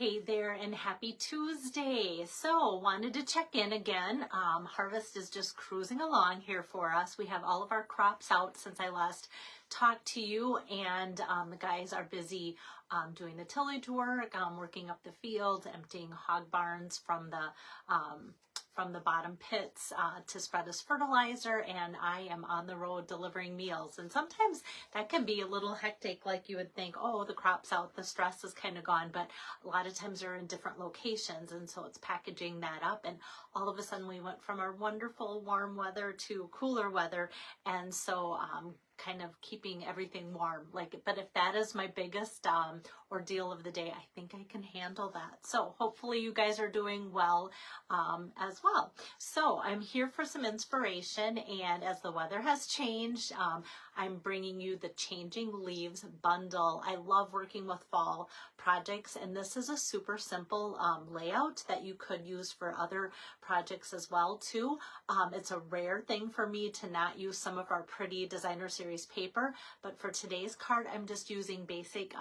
Hey there and happy Tuesday. So wanted to check in again. Harvest is just cruising along here for us. We have all of our crops out since I last talked to you, and the guys are busy doing the tillage work, working up the field, emptying hog barns from the bottom pits to spread as fertilizer, and I am on the road delivering meals. And sometimes that can be a little hectic, like you would think, oh, the crop's out, the stress is kind of gone, but a lot of times they're in different locations, and so it's packaging that up. And all of a sudden we went from our wonderful warm weather to cooler weather, and so kind of keeping everything warm. But if that is my biggest ordeal of the day, I think I can handle that. So hopefully you guys are doing well as well. So I'm here for some inspiration, and as the weather has changed, I'm bringing you the Changing Leaves bundle. I love working with fall projects, and this is a super simple layout that you could use for other projects as well too. It's a rare thing for me to not use some of our pretty designer series paper, but for today's card I'm just using basic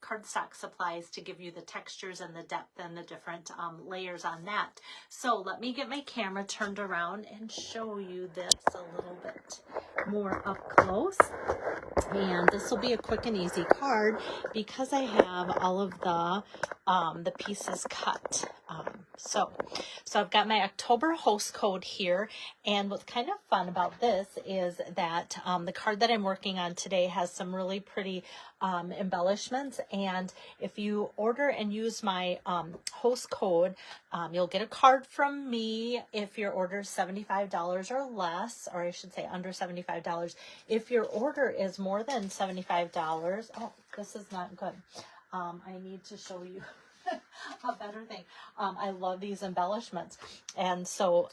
cardstock supplies to give you the textures and the depth and the different layers on that. So let me get my camera turned around and show you this a little bit more up close. And this will be a quick and easy card because I have all of the pieces cut. So I've got my October host code here, and what's kind of fun about this is that the card that I'm working on today has some really pretty embellishments, and if you order and use my host code, you'll get a card from me if your order is $75 or less, or I should say under $75. If your order is more than $75, oh, this is not good. I need to show you a better thing. I love these embellishments, and so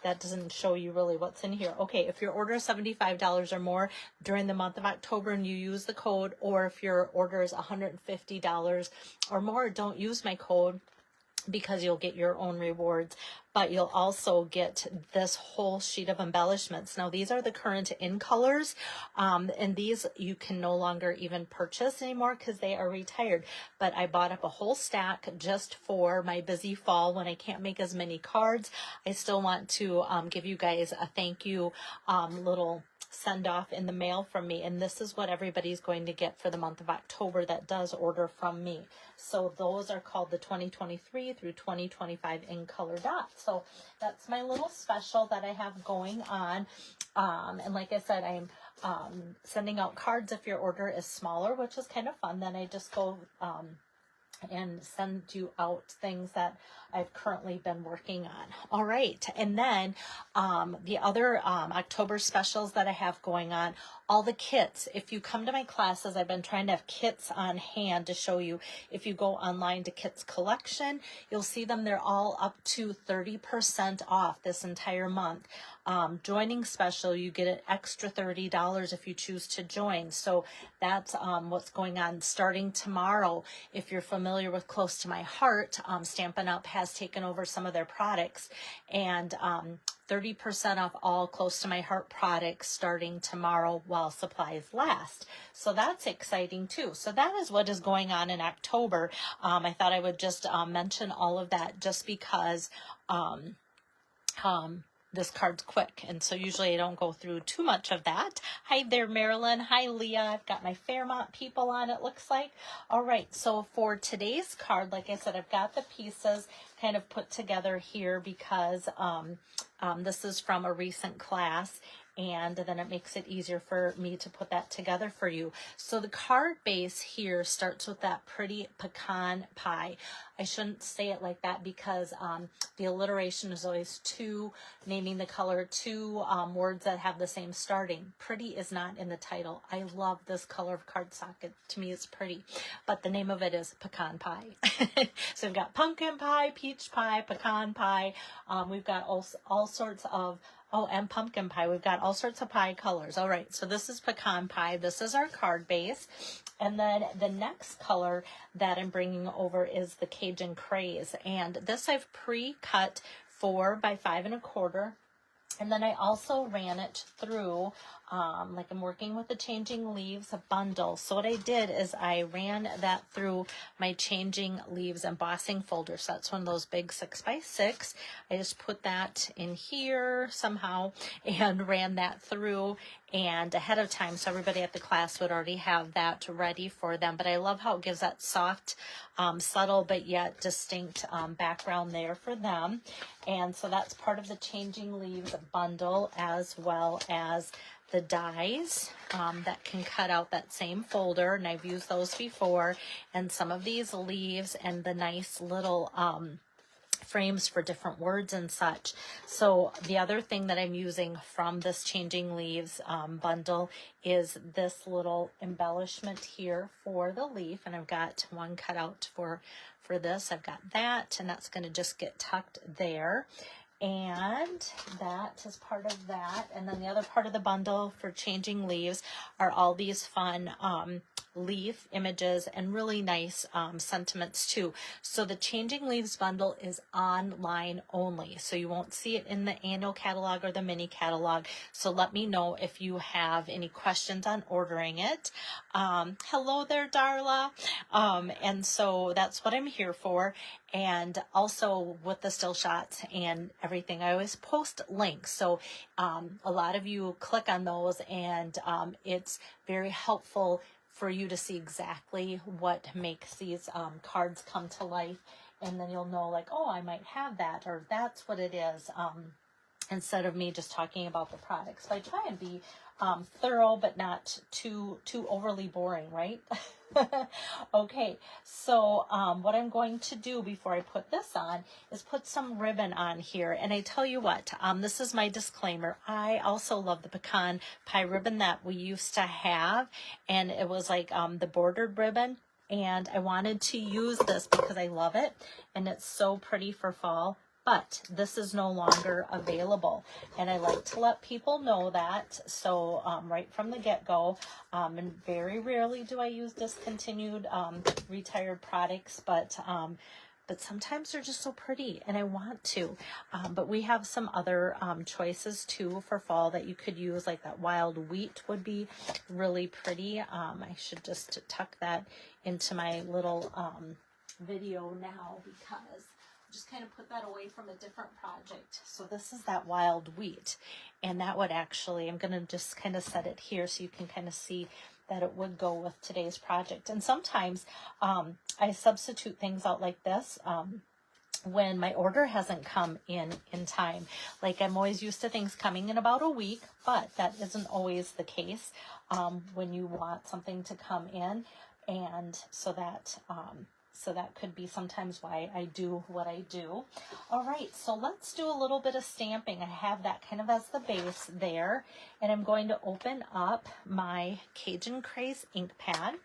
that doesn't show you really what's in here. Okay, if your order is $75 or more during the month of October and you use the code, or if your order is $150 or more, don't use my code because you'll get your own rewards, but you'll also get this whole sheet of embellishments. Now, these are the current in colors, and these you can no longer even purchase anymore because they are retired. But I bought up a whole stack just for my busy fall when I can't make as many cards. I still want to give you guys a thank you little send off in the mail from me, and this is what everybody's going to get for the month of October that does order from me. So those are called the 2023 through 2025 in color dots. So that's my little special that I have going on, and like I said, I'm sending out cards if your order is smaller, which is kind of fun. Then I just go and send you out things that I've currently been working on. All right, and then the other October specials that I have going on, all the kits. If you come to my classes, I've been trying to have kits on hand to show you. If you go online to Kits Collection, you'll see them. They're all up to 30% off this entire month. Joining special, you get an extra $30 if you choose to join. So that's what's going on starting tomorrow. If you're familiar with Close to My Heart, Stampin' Up! Has taken over some of their products, and 30% off all Close to My Heart products starting tomorrow while supplies last. So that's exciting too. So that is what is going on in October. I thought I would just mention all of that just because this card's quick, and so usually I don't go through too much of that. Hi there, Marilyn. Hi, Leah. I've got my Fairmont people on, it looks like. All right, so for today's card, like I said, I've got the pieces kind of put together here because this is from a recent class, and then it makes it easier for me to put that together for you. So the card base here starts with that pretty pecan pie. I shouldn't say it like that because the alliteration is always two, naming the color, two words that have the same starting. Pretty is not in the title. I love this color of cardstock. To me, it's pretty, but the name of it is pecan pie. So we've got pumpkin pie, peach pie, pecan pie. We've got all sorts of, oh, and pumpkin pie. We've got all sorts of pie colors. All right, so this is pecan pie. This is our card base. And then the next color that I'm bringing over is the Cajun Craze. And this I've pre-cut 4 by 5 1/4. And then I also ran it through, like I'm working with the Changing Leaves bundle. So what I did is I ran that through my Changing Leaves embossing folder. So that's one of those big 6x6. I just put that in here somehow and ran that through and ahead of time, so everybody at the class would already have that ready for them. But I love how it gives that soft, subtle but yet distinct background there for them. And so that's part of the Changing Leaves bundle, as well as the dies that can cut out that same folder, and I've used those before, and some of these leaves and the nice little frames for different words and such. So the other thing that I'm using from this Changing Leaves bundle is this little embellishment here for the leaf, and I've got one cut out for this. I've got that, and that's going to just get tucked there. And that is part of that. And then the other part of the bundle for Changing Leaves are all these fun leaf images and really nice sentiments too. So the Changing Leaves bundle is online only, so you won't see it in the annual catalog or the mini catalog. So let me know if you have any questions on ordering it. Hello there, Darla. And so that's what I'm here for. And also with the still shots and everything, I always post links. So a lot of you click on those, and it's very helpful for you to see exactly what makes these cards come to life. And then you'll know, like, oh, I might have that, or that's what it is, instead of me just talking about the products. So I try and be thorough, but not too overly boring, right? Okay, so what I'm going to do before I put this on is put some ribbon on here. And I tell you what, this is my disclaimer. I also love the pecan pie ribbon that we used to have, and it was like the bordered ribbon. And I wanted to use this because I love it, and it's so pretty for fall. But this is no longer available, and I like to let people know that. So right from the get-go, and very rarely do I use discontinued, retired products, but sometimes they're just so pretty, and I want to. But we have some other choices too for fall that you could use, like that wild wheat would be really pretty. I should just tuck that into my little video now, because just kind of put that away from a different project. So this is that wild wheat, and that would actually, I'm going to just kind of set it here so you can kind of see that it would go with today's project. And sometimes I substitute things out like this when my order hasn't come in time. Like, I'm always used to things coming in about a week, but that isn't always the case when you want something to come in. And so that could be sometimes why I do what I do. All right, so let's do a little bit of stamping. I have that kind of as the base there, and I'm going to open up my Cajun Craze ink pad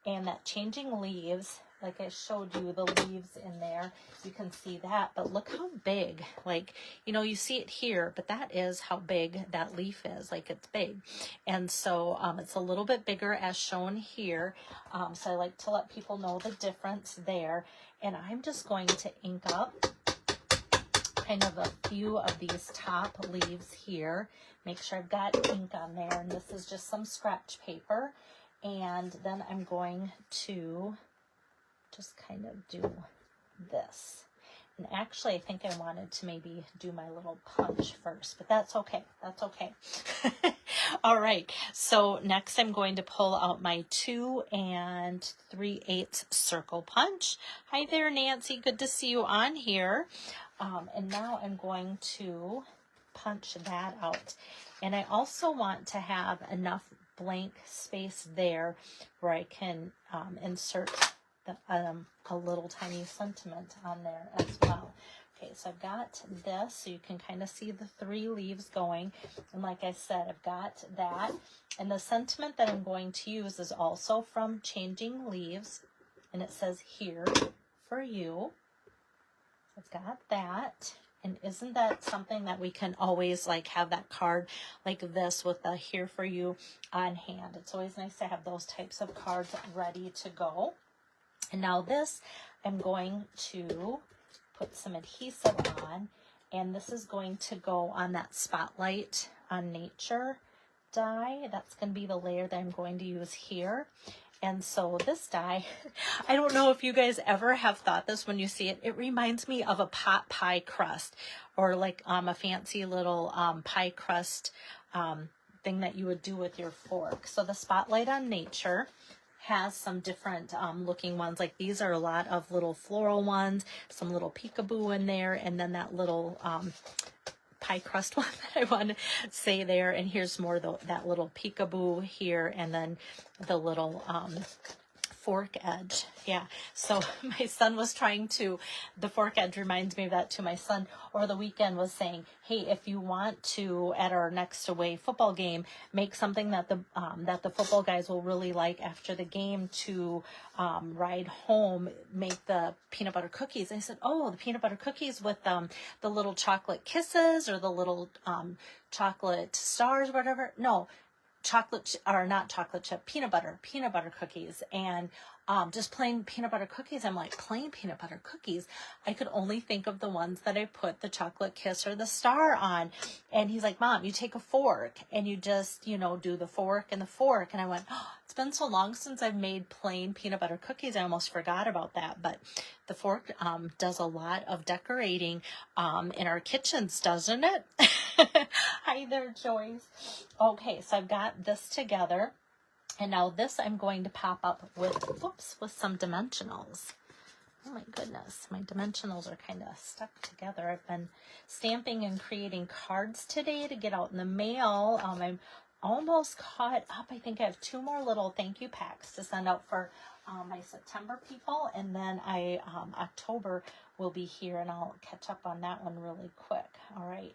and that Changing Leaves. Like I showed you the leaves in there, you can see that, but look how big, like, you know, you see it here, but that is how big that leaf is, like it's big. And so it's a little bit bigger as shown here. So I like to let people know the difference there. And I'm just going to ink up kind of a few of these top leaves here. Make sure I've got ink on there, and this is just some scratch paper. And then I'm going to just kind of do this. And actually, I think I wanted to maybe do my little punch first, but that's okay. That's okay. All right. So next I'm going to pull out my 2 3/8 circle punch. Hi there, Nancy. Good to see you on here. And now I'm going to punch that out. And I also want to have enough blank space there where I can insert a little tiny sentiment on there as well. Okay, so I've got this, so you can kind of see the 3 leaves going. And like I said, I've got that. And the sentiment that I'm going to use is also from Changing Leaves. And it says, "Here for you." I've got that. And isn't that something that we can always like have that card like this with a "Here for you" on hand? It's always nice to have those types of cards ready to go. And now this, I'm going to put some adhesive on, And this is going to go on that Spotlight on Nature die. That's going to be the layer that I'm going to use here. And so this die, I don't know if you guys ever have thought this when you see it. It reminds me of a pot pie crust, or like a fancy little pie crust thing that you would do with your fork. So the Spotlight on Nature has some different looking ones. Like these are a lot of little floral ones, some little peekaboo in there, and then that little pie crust one that I want to say there. And here's more that little peekaboo here, and then the little fork edge. Yeah, so my son was trying to, the fork edge reminds me of that too. My son over the weekend was saying, hey, if you want to, at our next away football game, make something that the football guys will really like after the game to ride home, make the peanut butter cookies. And I said, oh, the peanut butter cookies with the little chocolate kisses, or the little chocolate stars, whatever. No, chocolate, or not chocolate chip, peanut butter cookies, and just plain peanut butter cookies. I'm like, plain peanut butter cookies? I could only think of the ones that I put the chocolate kiss or the star on. And he's like, Mom, you take a fork and you just, you know, do the fork and the fork. And I went, oh, it's been so long since I've made plain peanut butter cookies, I almost forgot about that. But the fork does a lot of decorating in our kitchens, doesn't it? Hi there, Joyce. Okay, so I've got this together. And now this I'm going to pop up with, whoops, with some dimensionals. Oh my goodness, my dimensionals are kind of stuck together. I've been stamping and creating cards today to get out in the mail. I'm almost caught up. I think I have 2 more little thank you packs to send out for my September people. And then October will be here, and I'll catch up on that one really quick. All right.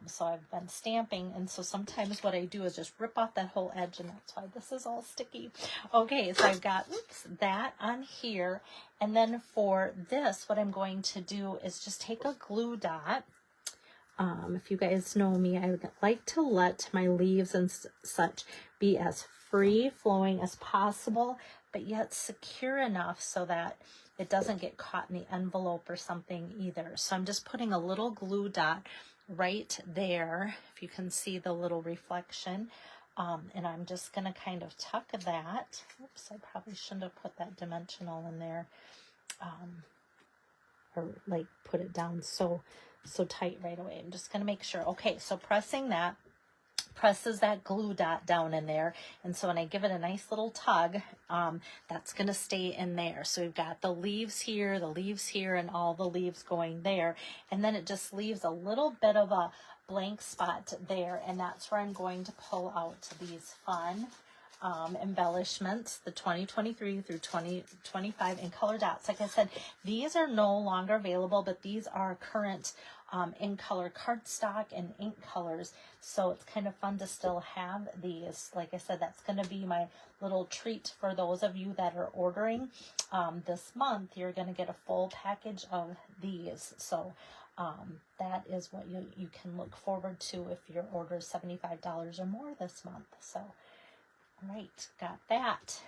So I've been stamping, and so sometimes what I do is just rip off that whole edge, and that's why this is all sticky. Okay, so I've got, that on here, and then for this, what I'm going to do is just take a glue dot. If you guys know me, I would like to let my leaves and such be as free flowing as possible, but yet secure enough so that it doesn't get caught in the envelope or something either. So I'm just putting a little glue dot right there, if you can see the little reflection, and I'm just going to kind of tuck that. Oops, I probably shouldn't have put that dimensional in there, or like put it down so tight right away. I'm just going to make sure. Okay, so pressing that presses that glue dot down in there, and so when I give it a nice little tug, that's going to stay in there. So we've got the leaves here, and all the leaves going there, and then it just leaves a little bit of a blank spot there, and that's where I'm going to pull out these fun embellishments, the 2023 through 2025 in color dots. Like I said, these are no longer available, but these are current in color cardstock and ink colors, so it's kind of fun to still have these. Like I said, that's going to be my little treat for those of you that are ordering this month. You're going to get a full package of these, so that is what you can look forward to if your order is $75 or more this month. So all right, got that.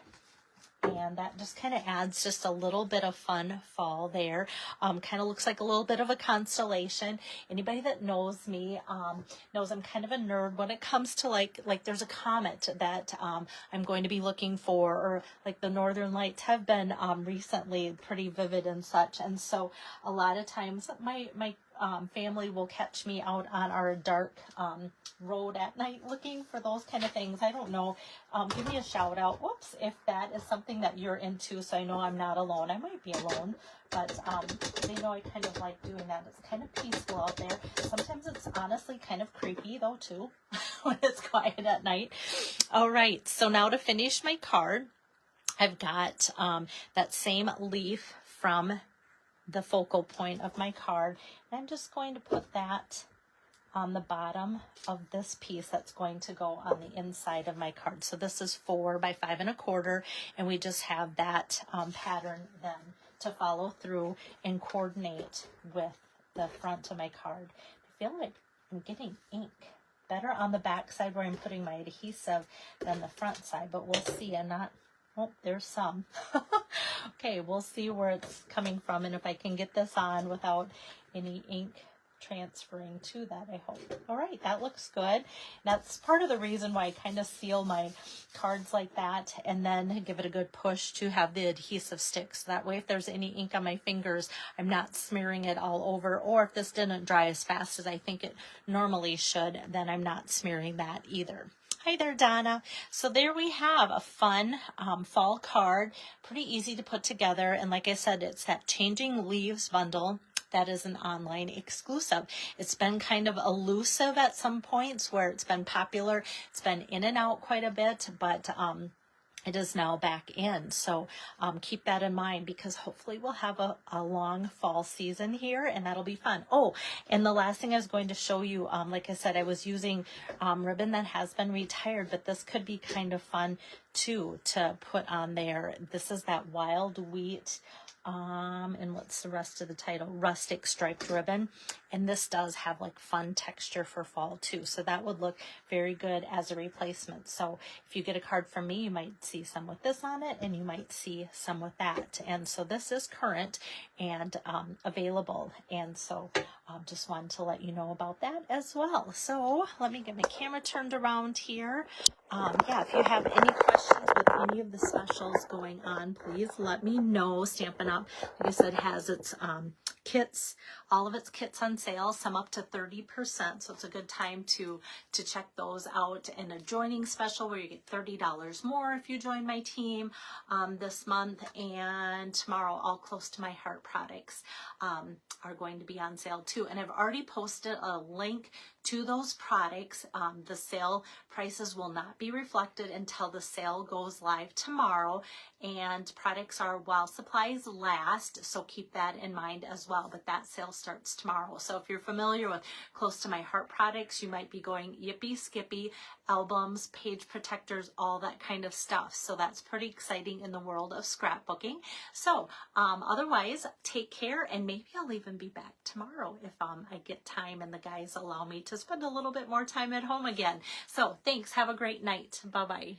And that just kind of adds just a little bit of fun fall there. Kind of looks like a little bit of a constellation. Anybody that knows me knows I'm kind of a nerd when it comes to like there's a comet that I'm going to be looking for, or like the Northern Lights have been recently pretty vivid and such. And so a lot of times my family will catch me out on our dark road at night looking for those kind of things. I don't know. Give me a shout out. Whoops, if that is something that you're into, so I know I'm not alone. I might be alone, but they know I kind of like doing that. It's kind of peaceful out there. Sometimes it's honestly kind of creepy though too when it's quiet at night. All right, so now to finish my card, I've got that same leaf from the focal point of my card. And I'm just going to put that on the bottom of this piece that's going to go on the inside of my card. So this is 4 by 5 1/4, and we just have that pattern then to follow through and coordinate with the front of my card. I feel like I'm getting ink better on the back side where I'm putting my adhesive than the front side, but we'll see. I'm not, oh, there's some. Okay, we'll see where it's coming from and if I can get this on without any ink transferring to that, I hope. All right, that looks good. That's part of the reason why I kind of seal my cards like that and then give it a good push to have the adhesive sticks. That way, if there's any ink on my fingers, I'm not smearing it all over. Or if this didn't dry as fast as I think it normally should, then I'm not smearing that either. Hi there, Donna. So there we have a fun fall card, pretty easy to put together. And like I said, it's that Changing Leaves bundle. That is an online exclusive. It's been kind of elusive at some points where it's been popular. It's been in and out quite a bit, but it is now back in. So keep that in mind, because hopefully we'll have a long fall season here, and that'll be fun. Oh, and the last thing I was going to show you, like I said, I was using ribbon that has been retired, but this could be kind of fun too to put on there. This is that Wild Wheat, and what's the rest of the title? Rustic striped ribbon. And this does have like fun texture for fall too. So that would look very good as a replacement. So if you get a card from me, you might see some with this on it, and you might see some with that. And so this is current and available. And so just wanted to let you know about that as well. So let me get my camera turned around here. Yeah, if you have any questions with any of the specials going on, please let me know. Stampin' Up, like I said, has its kits, all of its kits on sale, some up to 30%. So it's a good time to check those out. And a joining special where you get $30 more if you join my team this month. And tomorrow, All Close to My Heart products are going to be on sale too. And I've already posted a link to those products. The sale prices will not be reflected until the sale goes live tomorrow, and products are while supplies last, so keep that in mind as well. But that sale starts tomorrow. So if you're familiar with Close to My Heart products, you might be going Yippee Skippy, albums, page protectors, all that kind of stuff. So that's pretty exciting in the world of scrapbooking. So otherwise, take care, and maybe I'll even be back tomorrow if I get time and the guys allow me to spend a little bit more time at home again. So thanks. Have a great night. Bye-bye.